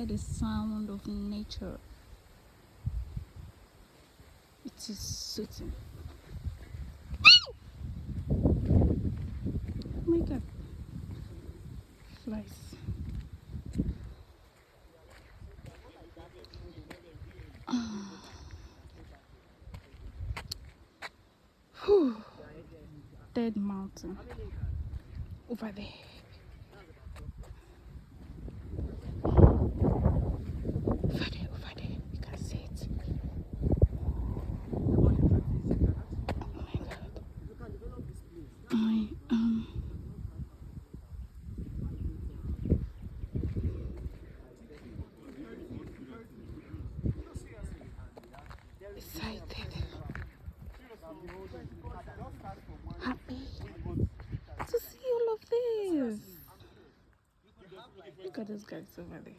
hear the sound of nature. It is soothing. Oh my god. Flies. Whew. Dead mountain. Over there. Over there. You can see it. Oh my god. Excited. Happy to see all of this. Look at those guys over there.